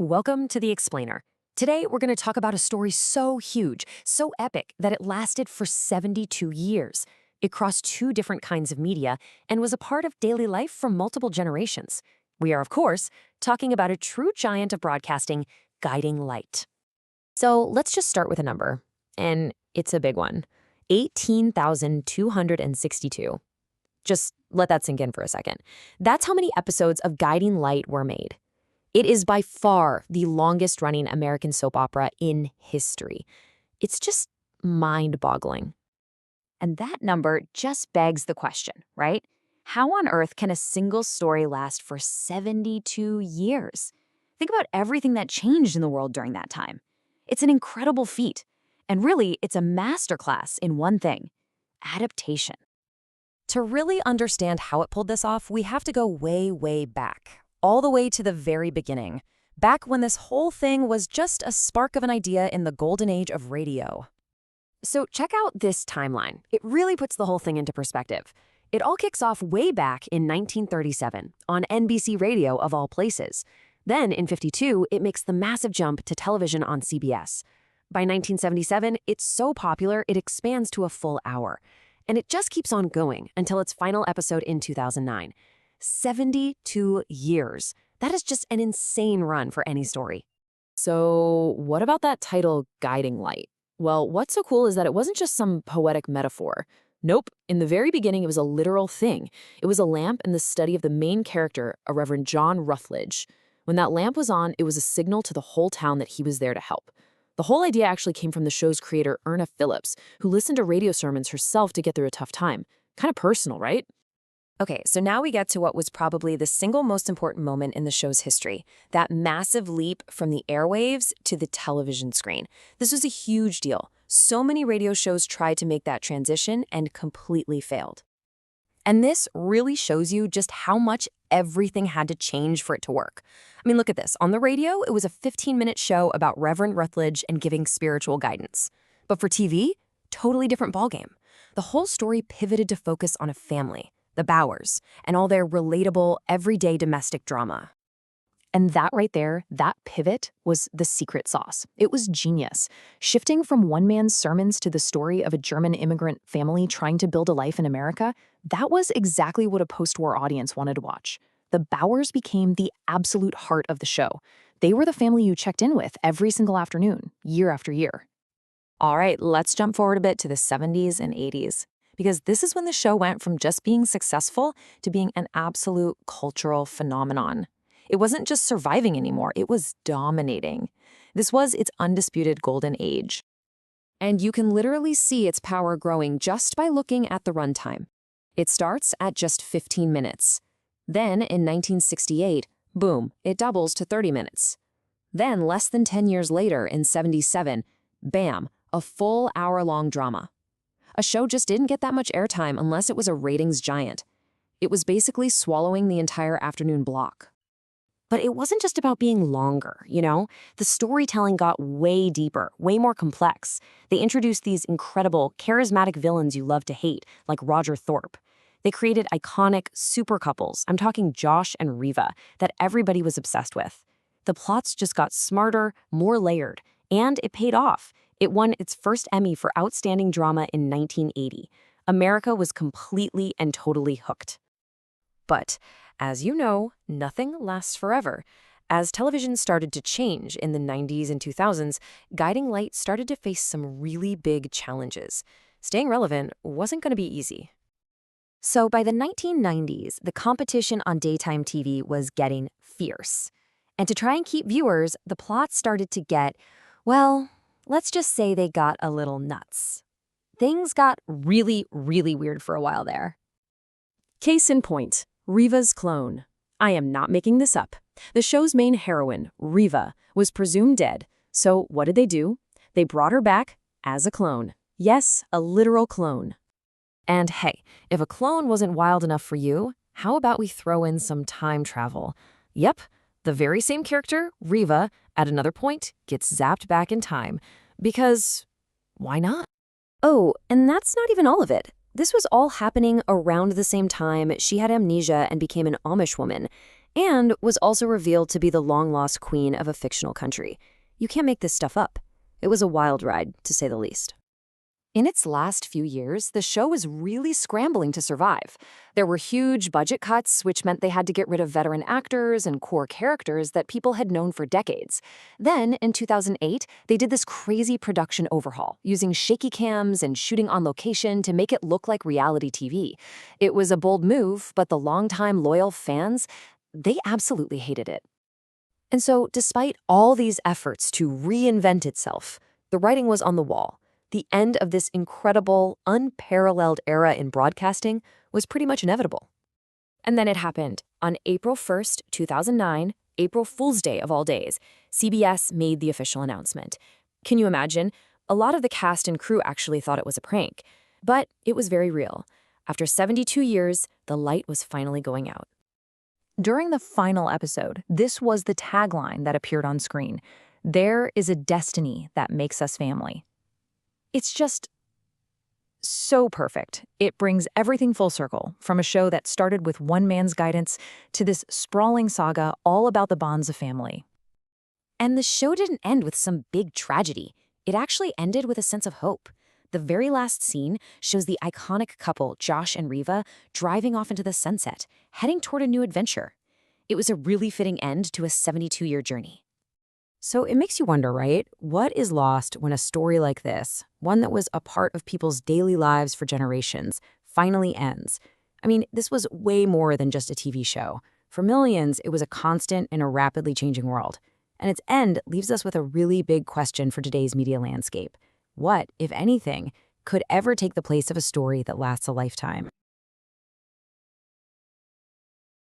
Welcome to The Explainer. Today, we're going to talk about a story so huge, so epic, that it lasted for 72 years. It crossed two different kinds of media and was a part of daily life for multiple generations. We are, of course, talking about a true giant of broadcasting, Guiding Light. So let's just start with a number, and it's a big one, 18,262. Just let that sink in for a second. That's how many episodes of Guiding Light were made. It is by far the longest-running American soap opera in history. It's just mind-boggling. And that number just begs the question, right? How on earth can a single story last for 72 years? Think about everything that changed in the world during that time. It's an incredible feat. And really, it's a masterclass in one thing: adaptation. To really understand how it pulled this off, we have to go way, way back. All the way to the very beginning, back when this whole thing was just a spark of an idea in the golden age of radio. So check out this timeline. It really puts the whole thing into perspective. It all kicks off way back in 1937 on NBC Radio, of all places. Then in '52, it makes the massive jump to television on CBS. By 1977, it's so popular it expands to a full hour. And it just keeps on going until its final episode in 2009. 72 years. That is just an insane run for any story. So what about that title, Guiding Light? Well, what's so cool is that it wasn't just some poetic metaphor. Nope. In the very beginning, it was a literal thing. It was a lamp in the study of the main character, a Reverend John Rutledge. When that lamp was on, it was a signal to the whole town that he was there to help. The whole idea actually came from the show's creator, Erna Phillips, who listened to radio sermons herself to get through a tough time. Kind of personal, right? Okay, so now we get to what was probably the single most important moment in the show's history, that massive leap from the airwaves to the television screen. This was a huge deal. So many radio shows tried to make that transition and completely failed. And this really shows you just how much everything had to change for it to work. I mean, look at this. On the radio, it was a 15-minute show about Reverend Rutledge and giving spiritual guidance. But for TV, totally different ballgame. The whole story pivoted to focus on a family, the Bowers, and all their relatable, everyday domestic drama. And that right there, that pivot, was the secret sauce. It was genius. Shifting from one man's sermons to the story of a German immigrant family trying to build a life in America, that was exactly what a post-war audience wanted to watch. The Bowers became the absolute heart of the show. They were the family you checked in with every single afternoon, year after year. All right, let's jump forward a bit to the 70s and 80s. Because this is when the show went from just being successful to being an absolute cultural phenomenon. It wasn't just surviving anymore, it was dominating. This was its undisputed golden age. And you can literally see its power growing just by looking at the runtime. It starts at just 15 minutes. Then, in 1968, boom, it doubles to 30 minutes. Then, less than 10 years later, in '77, bam, a full hour-long drama. A show just didn't get that much airtime unless it was a ratings giant. It was basically swallowing the entire afternoon block. But it wasn't just about being longer, you know? The storytelling got way deeper, way more complex. They introduced these incredible, charismatic villains you love to hate, like Roger Thorpe. They created iconic super couples, I'm talking Josh and Reva, that everybody was obsessed with. The plots just got smarter, more layered, and it paid off. It won its first Emmy for Outstanding Drama in 1980. America was completely and totally hooked. But, as you know, nothing lasts forever. As television started to change in the 90s and 2000s, Guiding Light started to face some really big challenges. Staying relevant wasn't going to be easy. So by the 1990s, the competition on daytime TV was getting fierce. And to try and keep viewers, the plots started to get, well, let's just say they got a little nuts. Things got really, really weird for a while there. Case in point, Reva's clone. I am not making this up. The show's main heroine, Reva, was presumed dead. So what did they do? They brought her back as a clone. Yes, a literal clone. And hey, if a clone wasn't wild enough for you, how about we throw in some time travel? Yep, the very same character, Reva, at another point, gets zapped back in time. Because why not? Oh, and that's not even all of it. This was all happening around the same time she had amnesia and became an Amish woman. and was also revealed to be the long-lost queen of a fictional country. You can't make this stuff up. It was a wild ride, to say the least. In its last few years, the show was really scrambling to survive. There were huge budget cuts, which meant they had to get rid of veteran actors and core characters that people had known for decades. Then, in 2008, they did this crazy production overhaul, using shaky cams and shooting on location to make it look like reality TV. It was a bold move, but the longtime loyal fans, they absolutely hated it. And so, despite all these efforts to reinvent itself, the writing was on the wall. The end of this incredible, unparalleled era in broadcasting was pretty much inevitable. And then it happened. On April 1st, 2009, April Fool's Day of all days, CBS made the official announcement. Can you imagine? A lot of the cast and crew actually thought it was a prank. But it was very real. After 72 years, the light was finally going out. During the final episode, this was the tagline that appeared on screen. There is a destiny that makes us family. It's just so perfect. It brings everything full circle, from a show that started with one man's guidance to this sprawling saga all about the bonds of family. And the show didn't end with some big tragedy. It actually ended with a sense of hope. The very last scene shows the iconic couple, Josh and Riva, driving off into the sunset, heading toward a new adventure. It was a really fitting end to a 72-year journey. So it makes you wonder, right? What is lost when a story like this, one that was a part of people's daily lives for generations, finally ends? I mean, this was way more than just a TV show. For millions, it was a constant in a rapidly changing world. And its end leaves us with a really big question for today's media landscape. What, if anything, could ever take the place of a story that lasts a lifetime?